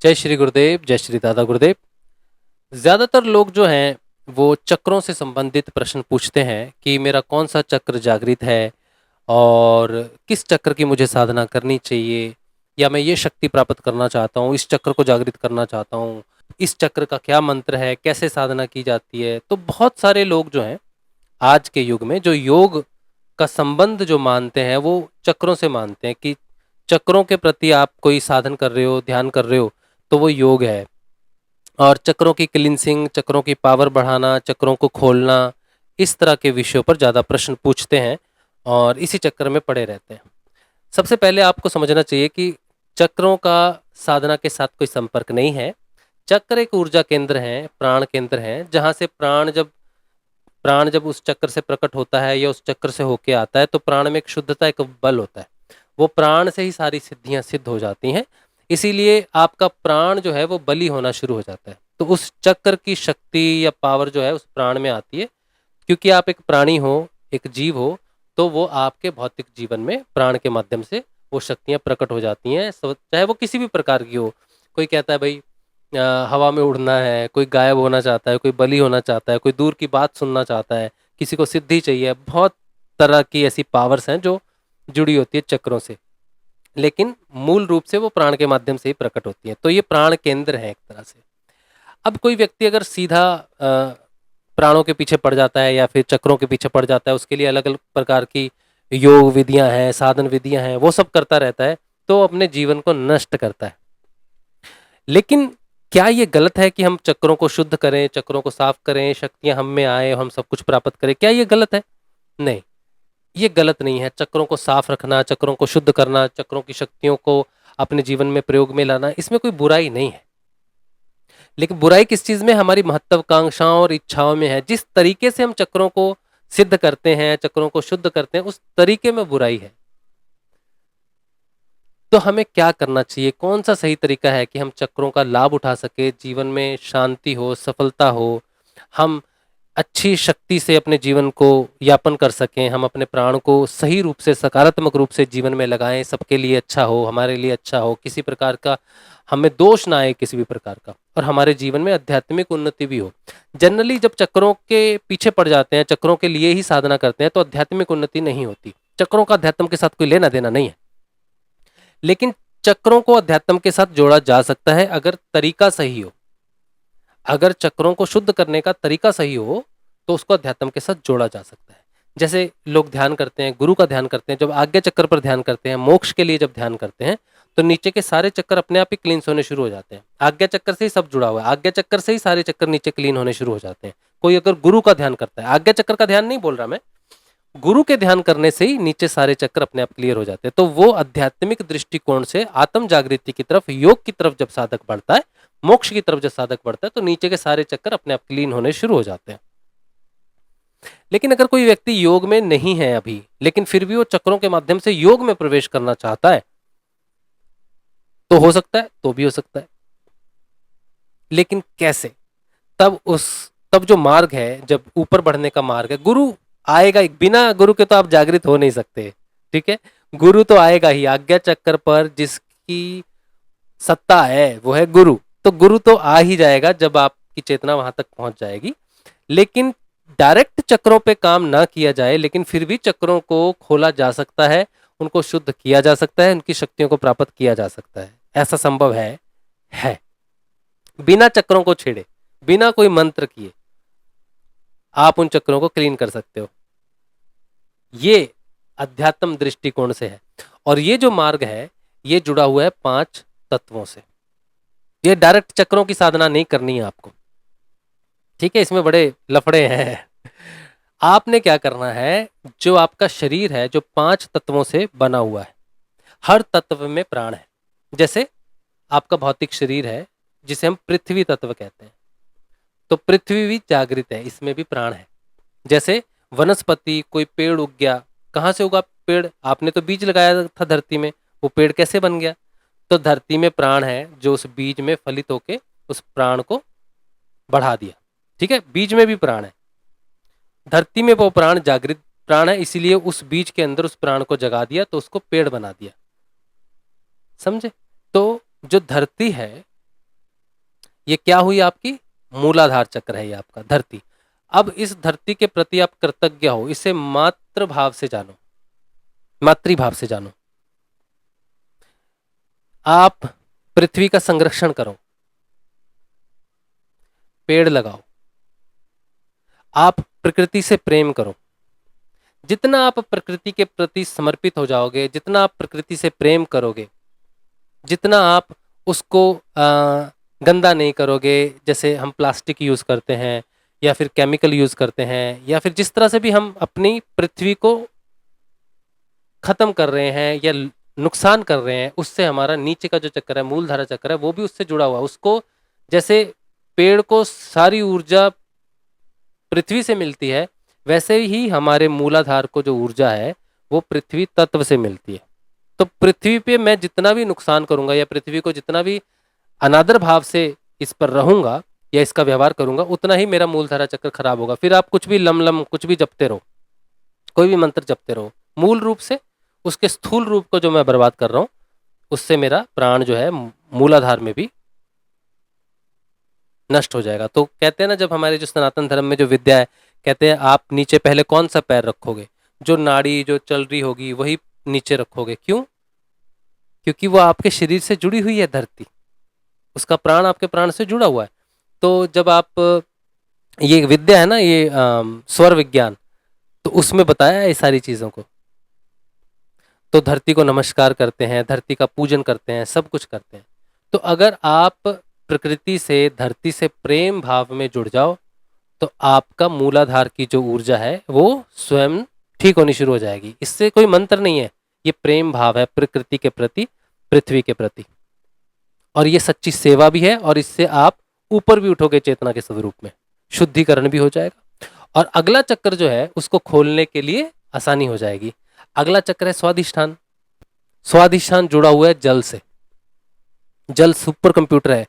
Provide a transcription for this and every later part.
जय श्री गुरुदेव, जय श्री दादा गुरुदेव। ज़्यादातर लोग जो हैं वो चक्रों से संबंधित प्रश्न पूछते हैं कि मेरा कौन सा चक्र जागृत है और किस चक्र की मुझे साधना करनी चाहिए, या मैं ये शक्ति प्राप्त करना चाहता हूँ, इस चक्र को जागृत करना चाहता हूँ, इस चक्र का क्या मंत्र है, कैसे साधना की जाती है। तो बहुत सारे लोग जो हैं आज के युग में जो योग का संबंध जो मानते हैं वो चक्रों से मानते हैं कि चक्रों के प्रति आप कोई साधन कर रहे हो, ध्यान कर रहे हो, तो वो योग है। और चक्रों की क्लींसिंग, चक्रों की पावर बढ़ाना, चक्रों को खोलना, इस तरह के विषयों पर ज़्यादा प्रश्न पूछते हैं और इसी चक्कर में पड़े रहते हैं। सबसे पहले आपको समझना चाहिए कि चक्रों का साधना के साथ कोई संपर्क नहीं है। चक्र एक ऊर्जा केंद्र है, प्राण केंद्र है, जहाँ से प्राण जब उस चक्र से प्रकट होता है या उस चक्र से होके आता है तो प्राण में एक शुद्धता, एक बल होता है। वो प्राण से ही सारी सिद्धियां सिद्ध हो जाती हैं। इसीलिए आपका प्राण जो है वो बली होना शुरू हो जाता है। तो उस चक्र की शक्ति या पावर जो है उस प्राण में आती है। क्योंकि आप एक प्राणी हो, एक जीव हो, तो वो आपके भौतिक जीवन में प्राण के माध्यम से वो शक्तियां प्रकट हो जाती हैं, चाहे वो किसी भी प्रकार की हो। कोई कहता है भाई हवा में उड़ना है, कोई गायब होना चाहता है, कोई बली होना चाहता है, कोई दूर की बात सुनना चाहता है, किसी को सिद्धि चाहिए। बहुत तरह की ऐसी पावर्स हैं जो जुड़ी होती है चक्रों से, लेकिन मूल रूप से वो प्राण के माध्यम से ही प्रकट होती है। तो ये प्राण केंद्र है एक तरह से। अब कोई व्यक्ति अगर सीधा प्राणों के पीछे पड़ जाता है या फिर चक्रों के पीछे पड़ जाता है, उसके लिए अलग अलग प्रकार की योग विधियां हैं, साधन विधियां हैं, वो सब करता रहता है, तो अपने जीवन को नष्ट करता है। लेकिन क्या ये गलत है कि हम चक्रों को शुद्ध करें, चक्रों को साफ करें, शक्तियां हम में आए, हम सब कुछ प्राप्त करें? क्या ये गलत है? नहीं, ये गलत नहीं है। चक्रों को साफ रखना, चक्रों को शुद्ध करना, चक्रों की शक्तियों को अपने जीवन में प्रयोग में लाना, इसमें कोई बुराई नहीं है। लेकिन बुराई किस चीज में? हमारी महत्वाकांक्षाओं और इच्छाओं में है। जिस तरीके से हम चक्रों को सिद्ध करते हैं, चक्रों को शुद्ध करते हैं, उस तरीके में बुराई है। तो हमें क्या करना चाहिए? कौन सा सही तरीका है कि हम चक्रों का लाभ उठा सके, जीवन में शांति हो, सफलता हो, हम अच्छी शक्ति से अपने जीवन को यापन कर सकें, हम अपने प्राण को सही रूप से, सकारात्मक रूप से जीवन में लगाएं, सबके लिए अच्छा हो, हमारे लिए अच्छा हो, किसी प्रकार का हमें दोष ना आए किसी भी प्रकार का, और हमारे जीवन में आध्यात्मिक उन्नति भी हो। जनरली जब चक्रों के पीछे पड़ जाते हैं, चक्रों के लिए ही साधना करते हैं, तो आध्यात्मिक उन्नति नहीं होती। चक्रों का अध्यात्म के साथ कोई लेना देना नहीं है। लेकिन चक्रों को अध्यात्म के साथ जोड़ा जा सकता है अगर तरीका सही हो। अगर चक्रों को शुद्ध करने का तरीका सही हो तो उसको अध्यात्म के साथ जोड़ा जा सकता है। जैसे लोग ध्यान करते हैं, गुरु का ध्यान करते हैं, जब आज्ञा चक्र पर ध्यान करते हैं, मोक्ष के लिए जब ध्यान करते हैं, तो नीचे के सारे चक्कर अपने आप ही क्लीन होने शुरू हो जाते हैं। आज्ञा चक्कर से ही सब जुड़ा हुआ है, आज्ञा चक्कर से ही सारे चक्कर नीचे क्लीन होने शुरू हो जाते हैं। कोई अगर गुरु का ध्यान करता है, आज्ञा चक्कर का ध्यान नहीं बोल रहा मैं, गुरु के ध्यान करने से ही नीचे सारे चक्कर अपने आप क्लियर हो जाते हैं। तो वो आध्यात्मिक दृष्टिकोण से आत्म जागृति की तरफ, योग की तरफ जब साधक बढ़ता है, मोक्ष की तरफ जब साधक बढ़ता है, तो नीचे के सारे चक्कर अपने आप क्लीन होने शुरू हो जाते हैं। लेकिन अगर कोई व्यक्ति योग में नहीं है अभी, लेकिन फिर भी वो चक्रों के माध्यम से योग में प्रवेश करना चाहता है, तो हो सकता है, तो भी हो सकता है। लेकिन कैसे? तब जो मार्ग है, जब ऊपर बढ़ने का मार्ग है, गुरु आएगा। बिना गुरु के तो आप जागृत हो नहीं सकते, ठीक है? गुरु तो आएगा ही। आज्ञा चक्कर पर जिसकी सत्ता है वो है गुरु। तो गुरु तो आ ही जाएगा जब आपकी चेतना वहां तक पहुंच जाएगी। लेकिन डायरेक्ट चक्रों पे काम ना किया जाए, लेकिन फिर भी चक्रों को खोला जा सकता है, उनको शुद्ध किया जा सकता है, उनकी शक्तियों को प्राप्त किया जा सकता है। ऐसा संभव है। बिना चक्रों को छेड़े, बिना कोई मंत्र किए आप उन चक्रों को क्लीन कर सकते हो। ये अध्यात्म दृष्टिकोण से है। और ये जो मार्ग है, ये जुड़ा हुआ है 5 तत्वों से। ये डायरेक्ट चक्रों की साधना नहीं करनी है आपको, ठीक है? इसमें बड़े लफड़े हैं। आपने क्या करना है, जो आपका शरीर है, जो 5 तत्वों से बना हुआ है, हर तत्व में प्राण है। जैसे आपका भौतिक शरीर है, जिसे हम पृथ्वी तत्व कहते हैं, तो पृथ्वी भी जागृत है, इसमें भी प्राण है। जैसे वनस्पति, कोई पेड़ उग गया, कहाँ से उगा पेड़? आपने तो बीज लगाया था धरती में, वो पेड़ कैसे बन गया? तो धरती में प्राण है जो उस बीज में फलित होके उस प्राण को बढ़ा दिया, ठीक है? बीज में भी प्राण है, धरती में वो प्राण जागृत प्राण है, इसीलिए उस बीज के अंदर उस प्राण को जगा दिया, तो उसको पेड़ बना दिया। समझे? तो जो धरती है, ये क्या हुई आपकी मूलाधार चक्र है, ये आपका धरती। अब इस धरती के प्रति आप कृतज्ञ हो, इसे मातृभाव से जानो, मातृभाव से जानो। आप पृथ्वी का संरक्षण करो, पेड़ लगाओ, आप प्रकृति से प्रेम करो। जितना आप प्रकृति के प्रति समर्पित हो जाओगे, जितना आप प्रकृति से प्रेम करोगे, जितना आप उसको गंदा नहीं करोगे, जैसे हम प्लास्टिक यूज़ करते हैं या फिर केमिकल यूज़ करते हैं या फिर जिस तरह से भी हम अपनी पृथ्वी को ख़त्म कर रहे हैं या नुकसान कर रहे हैं, उससे हमारा नीचे का जो चक्र है, मूलधारा चक्र है, वो भी उससे जुड़ा हुआ है। उसको जैसे पेड़ को सारी ऊर्जा पृथ्वी से मिलती है, वैसे ही हमारे मूलाधार को जो ऊर्जा है वो पृथ्वी तत्व से मिलती है। तो पृथ्वी पे मैं जितना भी नुकसान करूंगा या पृथ्वी को जितना भी अनादर भाव से इस पर रहूंगा या इसका व्यवहार करूंगा, उतना ही मेरा मूलधारा चक्र खराब होगा। फिर आप कुछ भी लम कुछ भी जपते रहो, कोई भी मंत्र जपते रहो, मूल रूप से उसके स्थूल रूप को जो मैं बर्बाद कर रहा हूं, उससे मेरा प्राण जो है मूलाधार में भी नष्ट हो जाएगा। तो कहते हैं ना, जब हमारे जो सनातन धर्म में जो विद्या है, कहते हैं आप नीचे पहले कौन सा पैर रखोगे, जो नाड़ी जो चल रही होगी वही नीचे रखोगे। क्यों? क्योंकि वो आपके शरीर से जुड़ी हुई है धरती, उसका प्राण आपके प्राण से जुड़ा हुआ है। तो जब आप ये विद्या है ना, ये स्वर विज्ञान, तो उसमें बताया है ये सारी चीज़ों को। तो धरती को नमस्कार करते हैं, धरती का पूजन करते हैं, सब कुछ करते हैं। तो अगर आप प्रकृति से, धरती से प्रेम भाव में जुड़ जाओ, तो आपका मूलाधार की जो ऊर्जा है वो स्वयं ठीक होनी शुरू हो जाएगी। इससे कोई मंत्र नहीं है, ये प्रेम भाव है प्रकृति के प्रति, पृथ्वी के प्रति। और ये सच्ची सेवा भी है, और इससे आप ऊपर भी उठोगे चेतना के स्वरूप में, शुद्धिकरण भी हो जाएगा। और अगला चक्र जो है उसको खोलने के लिए आसानी हो जाएगी। अगला चक्र है स्वादिष्ठान। स्वादिष्ठान जुड़ा हुआ है जल से। जल सुपर कंप्यूटर है,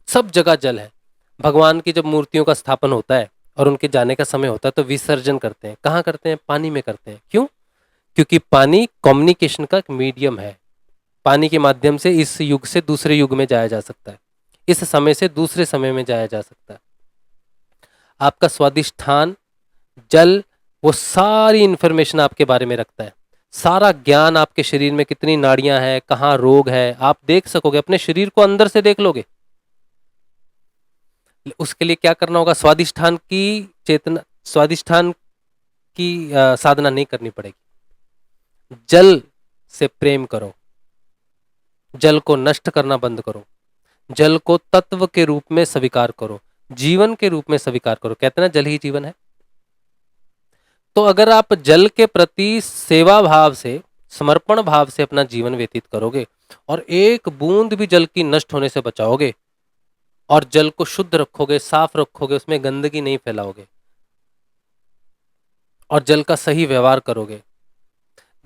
सब जगह जल है। भगवान की जब मूर्तियों का स्थापन होता है और उनके जाने का समय होता है, तो विसर्जन करते हैं। कहाँ करते हैं? पानी में करते हैं। क्यों? क्योंकि पानी कम्युनिकेशन का एक मीडियम है। पानी के माध्यम से इस युग से दूसरे युग में जाया जा सकता है, इस समय से दूसरे समय में जाया जा सकता है। आपका स्वादिष्ठान जल वो सारी इंफॉर्मेशन आपके बारे में रखता है, सारा ज्ञान आपके शरीर में कितनी नाड़ियां हैं, कहाँ रोग है, आप देख सकोगे, अपने शरीर को अंदर से देख लोगे। उसके लिए क्या करना होगा? स्वादिष्ठान की चेतना, स्वादिष्ठान की साधना नहीं करनी पड़ेगी। जल से प्रेम करो, जल को नष्ट करना बंद करो, जल को तत्व के रूप में स्वीकार करो, जीवन के रूप में स्वीकार करो। कहते हैं ना, जल ही जीवन है। तो अगर आप जल के प्रति सेवा भाव से, समर्पण भाव से अपना जीवन व्यतीत करोगे और एक बूंद भी जल की नष्ट होने से बचाओगे और जल को शुद्ध रखोगे, साफ रखोगे, उसमें गंदगी नहीं फैलाओगे और जल का सही व्यवहार करोगे।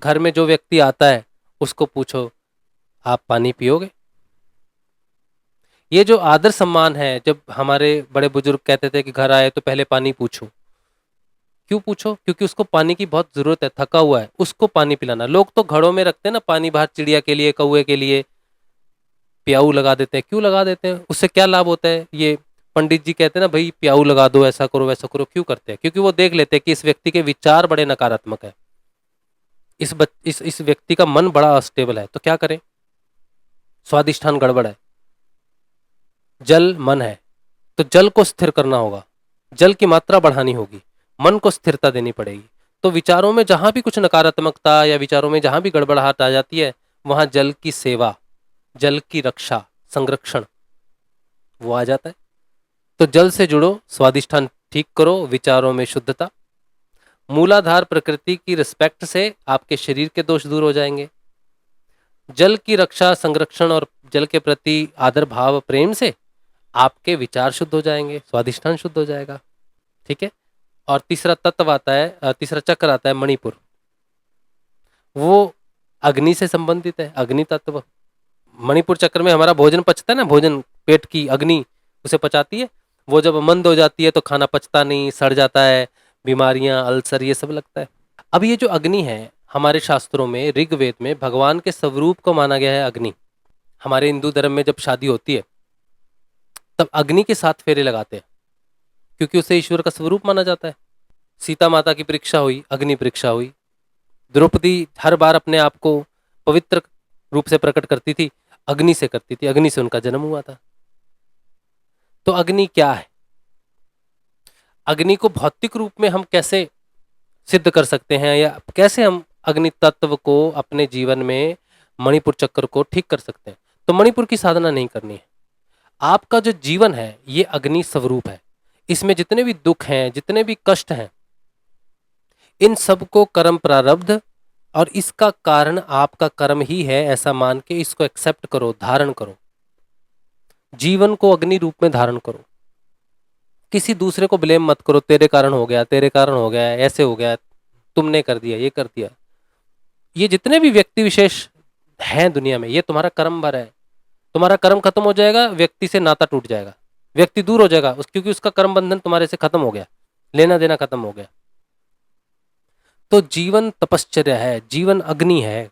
घर में जो व्यक्ति आता है उसको पूछो, आप पानी पियोगे? ये जो आदर सम्मान है, जब हमारे बड़े बुजुर्ग कहते थे कि घर आए तो पहले पानी पूछो। क्यों पूछो? क्योंकि उसको पानी की बहुत जरूरत है, थका हुआ है, उसको पानी पिलाना। लोग तो घड़ों में रखते हैं ना पानी, बाहर चिड़िया के लिए, कौए के लिए प्याऊ लगा देते हैं। क्यों लगा देते हैं? उससे क्या लाभ होता है? ये पंडित जी कहते हैं ना, भाई प्याऊ लगा दो, ऐसा करो वैसा करो। क्यों करते हैं? क्योंकि वो देख लेते हैं कि इस व्यक्ति के विचार बड़े नकारात्मक है, इस व्यक्ति का मन बड़ा अस्टेबल है, तो क्या करें? स्वादिष्ठान गड़बड़ है, जल मन है, तो जल को स्थिर करना होगा, जल की मात्रा बढ़ानी होगी, मन को स्थिरता देनी पड़ेगी। तो विचारों में जहां भी कुछ नकारात्मकता या विचारों में जहां भी गड़बड़ाहट आ जाती है, वहां जल की सेवा, जल की रक्षा, संरक्षण वो आ जाता है। तो जल से जुड़ो, स्वादिष्ठान ठीक करो, विचारों में शुद्धता। मूलाधार प्रकृति की रिस्पेक्ट से आपके शरीर के दोष दूर हो जाएंगे। जल की रक्षा, संरक्षण और जल के प्रति आदर भाव प्रेम से आपके विचार शुद्ध हो जाएंगे, स्वादिष्ठान शुद्ध हो जाएगा। ठीक है। और तीसरा तत्व आता है, तीसरा चक्र आता है मणिपुर। वो अग्नि से संबंधित है, अग्नि तत्व। मणिपुर चक्र में हमारा भोजन पचता है ना, भोजन पेट की अग्नि उसे पचाती है। वो जब मंद हो जाती है तो खाना पचता नहीं, सड़ जाता है, बीमारियां, अल्सर, ये सब लगता है। अब ये जो अग्नि है, हमारे शास्त्रों में, ऋग्वेद में भगवान के स्वरूप को माना गया है अग्नि। हमारे हिंदू धर्म में जब शादी होती है तब अग्नि के साथ फेरे लगाते हैं, क्योंकि उसे ईश्वर का स्वरूप माना जाता है। सीता माता की परीक्षा हुई, अग्नि परीक्षा हुई। द्रौपदी हर बार अपने आप को पवित्र रूप से प्रकट करती थी, अग्नि से करती थी, अग्नि से उनका जन्म हुआ था। तो अग्नि क्या है? अग्नि को भौतिक रूप में हम कैसे सिद्ध कर सकते हैं, या कैसे हम अग्नि तत्व को अपने जीवन में, मणिपुर चक्र को ठीक कर सकते हैं? तो मणिपुर की साधना नहीं करनी है। आपका जो जीवन है ये अग्नि स्वरूप है। इसमें जितने भी दुख हैं, जितने भी कष्ट हैं, इन सबको कर्म प्रारब्ध और इसका कारण आपका कर्म ही है, ऐसा मान के इसको एक्सेप्ट करो, धारण करो। जीवन को अग्नि रूप में धारण करो। किसी दूसरे को ब्लेम मत करो, तेरे कारण हो गया, तेरे कारण हो गया, ऐसे हो गया, तुमने कर दिया, ये कर दिया। ये जितने भी व्यक्ति विशेष हैं दुनिया में, ये तुम्हारा कर्म भर है। तुम्हारा कर्म खत्म हो जाएगा, व्यक्ति से नाता टूट जाएगा, व्यक्ति दूर हो जाएगा क्योंकि उसका कर्म बंधन तुम्हारे से खत्म हो गया, लेना देना खत्म हो गया। तो जीवन तपश्चर्या है, जीवन अग्नि है।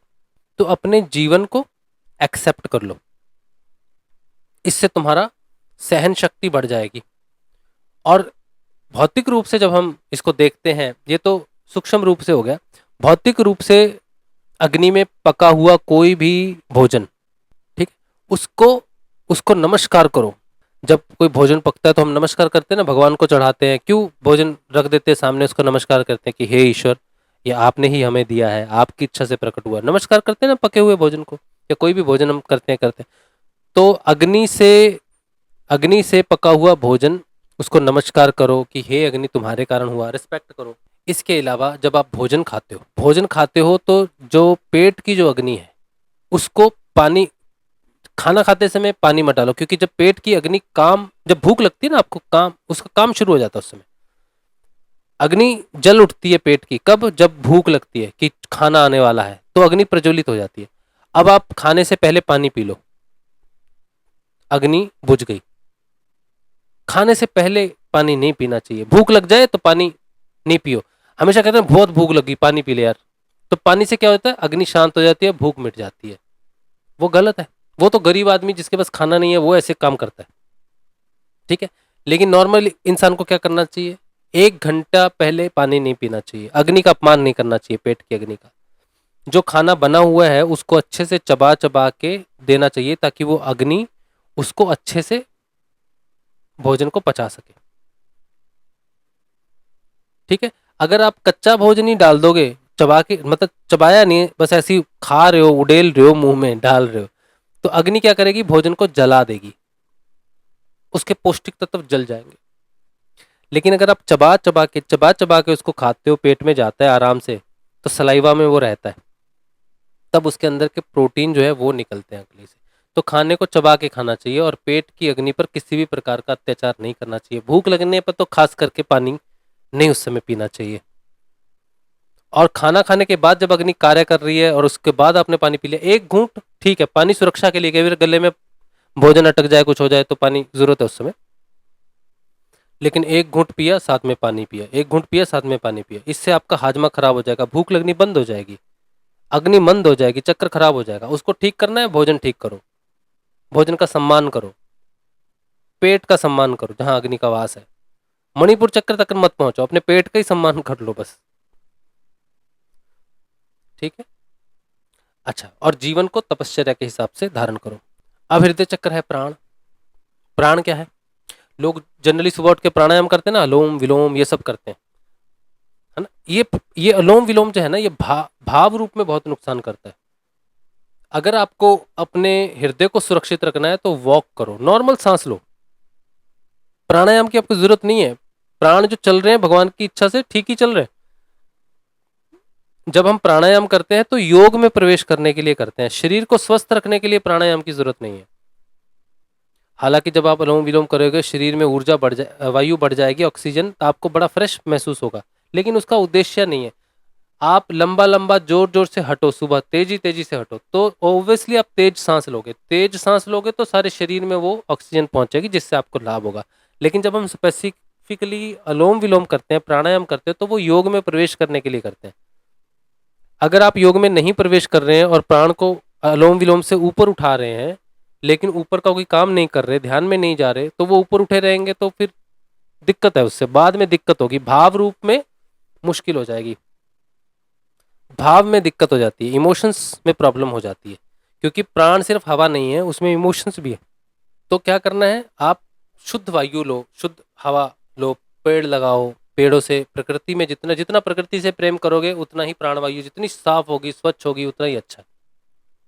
तो अपने जीवन को एक्सेप्ट कर लो, इससे तुम्हारा सहन शक्ति बढ़ जाएगी। और भौतिक रूप से जब हम इसको देखते हैं, ये तो सूक्ष्म रूप से हो गया। भौतिक रूप से अग्नि में पका हुआ कोई भी भोजन, ठीक, उसको उसको नमस्कार करो। जब कोई भोजन पकता है तो हम नमस्कार करते हैं ना, भगवान को चढ़ाते हैं। क्यों? भोजन रख देते हैं सामने, उसको नमस्कार करते हैं कि हे ईश्वर, ये आपने ही हमें दिया है, आपकी इच्छा से प्रकट हुआ। नमस्कार करते हैं ना पके हुए भोजन को, या कोई भी भोजन हम करते हैं। तो अग्नि से पका हुआ भोजन, उसको नमस्कार करो कि हे अग्नि, तुम्हारे कारण हुआ, रिस्पेक्ट करो। इसके अलावा जब आप भोजन खाते हो तो जो पेट की जो अग्नि है, उसको पानी, खाना खाते समय पानी मत डालो, क्योंकि जब पेट की अग्नि काम, जब भूख लगती है ना आपको, काम, उसका काम शुरू हो जाता है उस समय। अग्नि जल उठती है पेट की कब? जब भूख लगती है कि खाना आने वाला है, तो अग्नि प्रज्वलित हो जाती है। अब आप खाने से पहले पानी पी लो, अग्नि बुझ गई। खाने से पहले पानी नहीं पीना चाहिए। भूख लग जाए तो पानी नहीं पियो। हमेशा कहते हैं बहुत भूख लगी, पानी पी ले यार, तो पानी से क्या होता है? अग्नि शांत हो जाती है, भूख मिट जाती है। वो गलत है। वो तो गरीब आदमी जिसके पास खाना नहीं है वो ऐसे काम करता है, ठीक है। लेकिन नॉर्मल इंसान को क्या करना चाहिए? 1 घंटा पहले पानी नहीं पीना चाहिए। अग्नि का अपमान नहीं करना चाहिए, पेट की अग्नि का। जो खाना बना हुआ है उसको अच्छे से चबा चबा के देना चाहिए, ताकि वो अग्नि उसको अच्छे से भोजन को पचा सके, ठीक है। अगर आप कच्चा भोजन ही डाल दोगे, चबा के, मतलब चबाया नहीं, बस ऐसे ही खा रहे हो, उडेल रहे हो, मुंह में डाल रहे हो, तो अग्नि क्या करेगी? भोजन को जला देगी, उसके पौष्टिक तत्व जल जाएंगे। लेकिन अगर आप चबा चबा के उसको खाते हो, पेट में जाता है आराम से, तो सलाइवा में वो रहता है, तब उसके अंदर के प्रोटीन जो है वो निकलते हैं अग्नि से। तो खाने को चबा के खाना चाहिए, और पेट की अग्नि पर किसी भी प्रकार का अत्याचार नहीं करना चाहिए। भूख लगने पर तो खास करके पानी नहीं उस समय पीना चाहिए। और खाना खाने के बाद जब अग्नि कार्य कर रही है और उसके बाद आपने पानी पी लिया, 1 घूंट ठीक है, पानी सुरक्षा के लिए, कई बार गले में भोजन अटक जाए, कुछ हो जाए, तो पानी जरूरत है उस समय। लेकिन 1 घूंट पिया, साथ में पानी पिया, 1 घूंट पिया, साथ में पानी पिया, इससे आपका हाजमा खराब हो जाएगा, भूख लगनी बंद हो जाएगी, अग्नि मंद हो जाएगी, चक्कर खराब हो जाएगा। उसको ठीक करना है, भोजन ठीक करो, भोजन का सम्मान करो, पेट का सम्मान करो जहां अग्नि का वास है। मणिपुर चक्र तक मत पहुंचो, अपने पेट का ही सम्मान कर लो बस, ठीक है। अच्छा, और जीवन को तपश्चर्या के हिसाब से धारण करो। अब हृदय चक्र है प्राण। प्राण क्या है? लोग जनरली सुबह उठ के प्राणायाम करते हैं ना, अलोम विलोम ये सब करते हैं, है ना। ये अलोम विलोम जो है ना, ये भाव रूप में बहुत नुकसान करता है। अगर आपको अपने हृदय को सुरक्षित रखना है तो वॉक करो, नॉर्मल सांस लो, प्राणायाम की आपको जरूरत नहीं है। प्राण जो चल रहे हैं भगवान की इच्छा से ठीक ही चल रहे हैं। जब हम प्राणायाम करते हैं तो योग में प्रवेश करने के लिए करते हैं, शरीर को स्वस्थ रखने के लिए प्राणायाम की जरूरत नहीं है। हालांकि जब आप अनुलोम विलोम करोगे, शरीर में ऊर्जा बढ़ जाए, वायु बढ़ जाएगी, ऑक्सीजन, तो आपको बड़ा फ्रेश महसूस होगा, लेकिन उसका उद्देश्य नहीं है। आप लंबा लंबा जोर जोर से हटो, सुबह तेजी तेजी से हटो, तो ऑब्वियसली आप तेज सांस लोगे तो सारे शरीर में वो ऑक्सीजन पहुंचेगी, जिससे आपको लाभ होगा। लेकिन जब हम स्पेसिफिकली अलोम विलोम करते हैं, प्राणायाम करते हैं, तो वो योग में प्रवेश करने के लिए करते हैं। अगर आप योग में नहीं प्रवेश कर रहे हैं और प्राण को अलोम विलोम से ऊपर उठा रहे हैं, लेकिन ऊपर का कोई काम नहीं कर रहे, ध्यान में नहीं जा रहे, तो वो ऊपर उठे रहेंगे तो फिर दिक्कत है, उससे बाद में दिक्कत होगी, भाव रूप में मुश्किल हो जाएगी, भाव में दिक्कत हो जाती है, इमोशंस में प्रॉब्लम हो जाती है, क्योंकि प्राण सिर्फ हवा नहीं है, उसमें इमोशंस भी है। तो क्या करना है, आप शुद्ध वायु लो, शुद्ध हवा लो, पेड़ लगाओ, पेड़ों से प्रकृति में जितना जितना प्रकृति से प्रेम करोगे उतना ही प्राणवायु जितनी साफ होगी, स्वच्छ होगी, उतना ही अच्छा है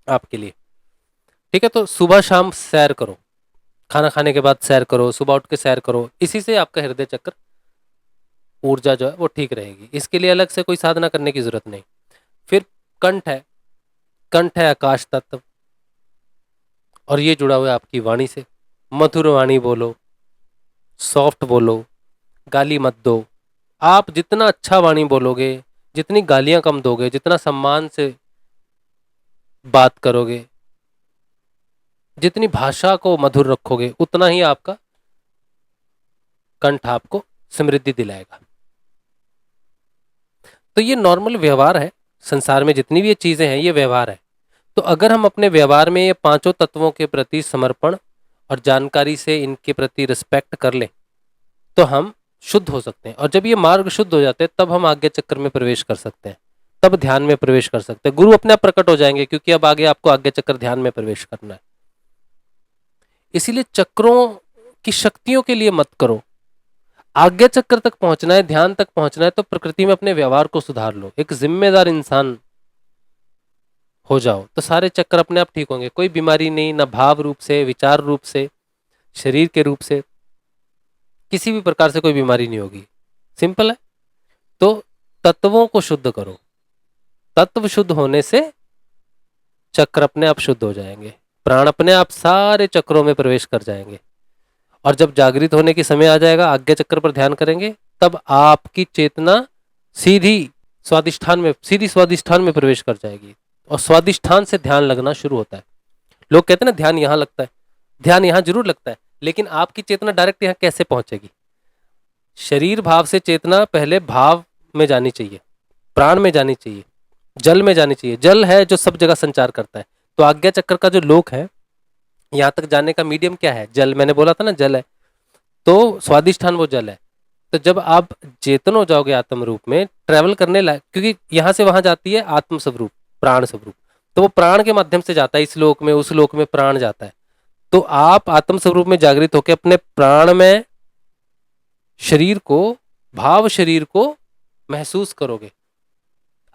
आपके लिए। ठीक है, तो सुबह शाम सैर करो, खाना खाने के बाद सैर करो, सुबह उठ के सैर करो, इसी से आपका हृदय चक्र, ऊर्जा जो है वो ठीक रहेगी। इसके लिए अलग से कोई साधना करने की जरूरत नहीं। फिर कंठ है, कंठ है आकाश तत्व, और ये जुड़ा हुआ है आपकी वाणी से। मधुर वाणी बोलो, सॉफ्ट बोलो, गाली मत दो। आप जितना अच्छा वाणी बोलोगे, जितनी गालियां कम दोगे, जितना सम्मान से बात करोगे, जितनी भाषा को मधुर रखोगे, उतना ही आपका कंठ आपको समृद्धि दिलाएगा। तो ये नॉर्मल व्यवहार है, संसार में जितनी भी ये चीजें हैं ये व्यवहार है। तो अगर हम अपने व्यवहार में ये पांचों तत्वों के प्रति समर्पण और जानकारी से इनके प्रति रिस्पेक्ट कर लें तो हम शुद्ध हो सकते हैं। और जब ये मार्ग शुद्ध हो जाते हैं तब हम आज्ञा चक्र में प्रवेश कर सकते हैं, तब ध्यान में प्रवेश कर सकते हैं। गुरु अपने आप प्रकट हो जाएंगे, क्योंकि अब आगे आपको आज्ञा चक्र ध्यान में प्रवेश करना है। इसीलिए चक्रों की शक्तियों के लिए मत करो, आज्ञा चक्र तक पहुंचना है, ध्यान तक पहुंचना है, तो प्रकृति में अपने व्यवहार को सुधार लो, एक जिम्मेदार इंसान हो जाओ, तो सारे चक्र अपने आप ठीक होंगे। कोई बीमारी नहीं, ना भाव रूप से, विचार रूप से, शरीर के रूप से, किसी भी प्रकार से कोई बीमारी नहीं होगी। सिंपल है। तो तत्वों को शुद्ध करो, तत्व शुद्ध होने से चक्र अपने आप शुद्ध हो जाएंगे, प्राण अपने आप सारे चक्रों में प्रवेश कर जाएंगे। और जब जागृत होने की समय आ जाएगा, आज्ञा चक्र पर ध्यान करेंगे, तब आपकी चेतना सीधी स्वादिष्ठान में प्रवेश कर जाएगी। और स्वादिष्ठान से ध्यान लगना शुरू होता है। लोग कहते हैं ना ध्यान यहाँ लगता है, ध्यान यहाँ जरूर लगता है, लेकिन आपकी चेतना डायरेक्ट यहाँ कैसे पहुंचेगी? शरीर भाव से चेतना पहले भाव में जानी चाहिए, प्राण में जानी चाहिए, जल में जानी चाहिए। जल है जो सब जगह संचार करता है। तो आज्ञा चक्र का जो लोक है, यहाँ तक जाने का मीडियम क्या है? जल। मैंने बोला था ना जल है, तो स्वादिष्ठान वो जल है। तो जब आप चेतन हो जाओगे आत्म रूप में, ट्रेवल करने लायक, क्योंकि यहाँ से वहां जाती है आत्म स्वरूप, प्राण स्वरूप, तो वो प्राण के माध्यम से जाता है, इस लोक में, उस लोक में प्राण जाता है। तो आप आत्म स्वरूप में जागृत होकर अपने प्राण में शरीर को, भाव शरीर को महसूस करोगे।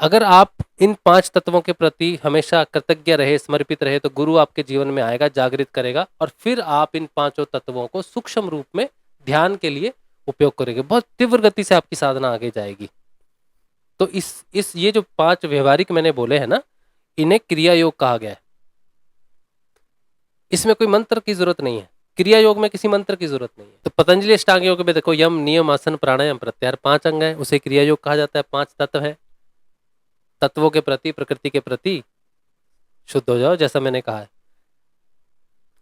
अगर आप इन पांच तत्वों के प्रति हमेशा कृतज्ञ रहे, समर्पित रहे, तो गुरु आपके जीवन में आएगा, जागृत करेगा, और फिर आप इन पांचों तत्वों को सूक्ष्म रूप में ध्यान के लिए उपयोग करेंगे। बहुत तीव्र गति से आपकी साधना आगे जाएगी। तो इस ये जो पांच व्यवहारिक मैंने बोले हैं ना, इन्हें क्रिया योग कहा गया है। इसमें कोई मंत्र की जरूरत नहीं है, क्रिया योग में किसी मंत्र की जरूरत नहीं है। तो पतंजलि अष्टांग योग में देखो, यम, नियम, आसन, प्राणायाम, प्रत्याहार, 5 अंग है, उसे क्रिया योग कहा जाता है। 5 तत्व है, तत्वों के प्रति, प्रकृति के प्रति शुद्ध हो जाओ, जैसा मैंने कहा है।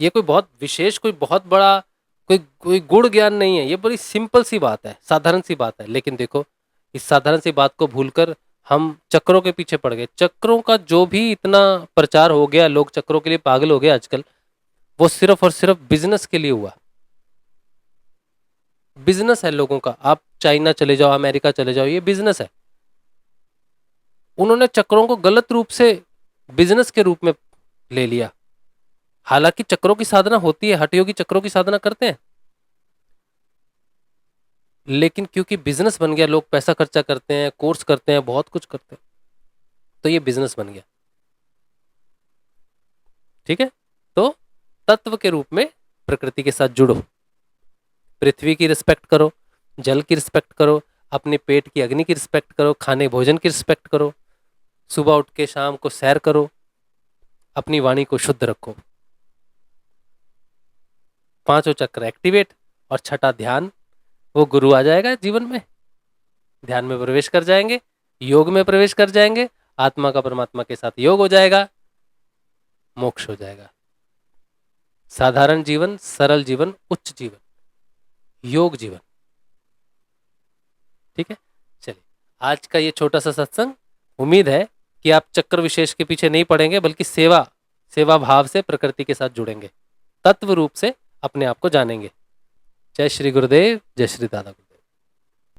ये कोई बहुत विशेष, कोई बहुत बड़ा, कोई गुण ज्ञान नहीं है, ये बड़ी सिंपल सी बात है, साधारण सी बात है। लेकिन देखो, इस साधारण सी बात को भूलकर हम चक्रों के पीछे पड़ गए। चक्रों का जो भी इतना प्रचार हो गया, लोग चक्रों के लिए पागल हो गए आजकल, वो सिर्फ और सिर्फ बिजनेस के लिए हुआ। बिजनेस है लोगों का। आप चाइना चले जाओ, अमेरिका चले जाओ, ये बिजनेस है। उन्होंने चक्रों को गलत रूप से बिजनेस के रूप में ले लिया। हालांकि चक्रों की साधना होती है, हठयोगी चक्रों की साधना करते हैं, लेकिन क्योंकि बिजनेस बन गया, लोग पैसा खर्चा करते हैं, कोर्स करते हैं, बहुत कुछ करते हैं, तो ये बिजनेस बन गया। ठीक है, तो तत्व के रूप में प्रकृति के साथ जुड़ो, पृथ्वी की रिस्पेक्ट करो, जल की रिस्पेक्ट करो, अपने पेट की अग्नि की रिस्पेक्ट करो, खाने भोजन की रिस्पेक्ट करो, सुबह उठ के शाम को सैर करो, अपनी वाणी को शुद्ध रखो। पांचों चक्र एक्टिवेट, और छठा ध्यान, वो गुरु आ जाएगा जीवन में, ध्यान में प्रवेश कर जाएंगे, योग में प्रवेश कर जाएंगे, आत्मा का परमात्मा के साथ योग हो जाएगा, मोक्ष हो जाएगा। साधारण जीवन, सरल जीवन, उच्च जीवन, योग जीवन। ठीक है, चलिए आज का ये छोटा सा सत्संग, उम्मीद है कि आप चक्र विशेष के पीछे नहीं पड़ेंगे, बल्कि सेवा भाव से प्रकृति के साथ जुड़ेंगे। तत्व रूप से अपने आप को जानेंगे। जय श्री गुरुदेव, जय श्री दादा गुरु।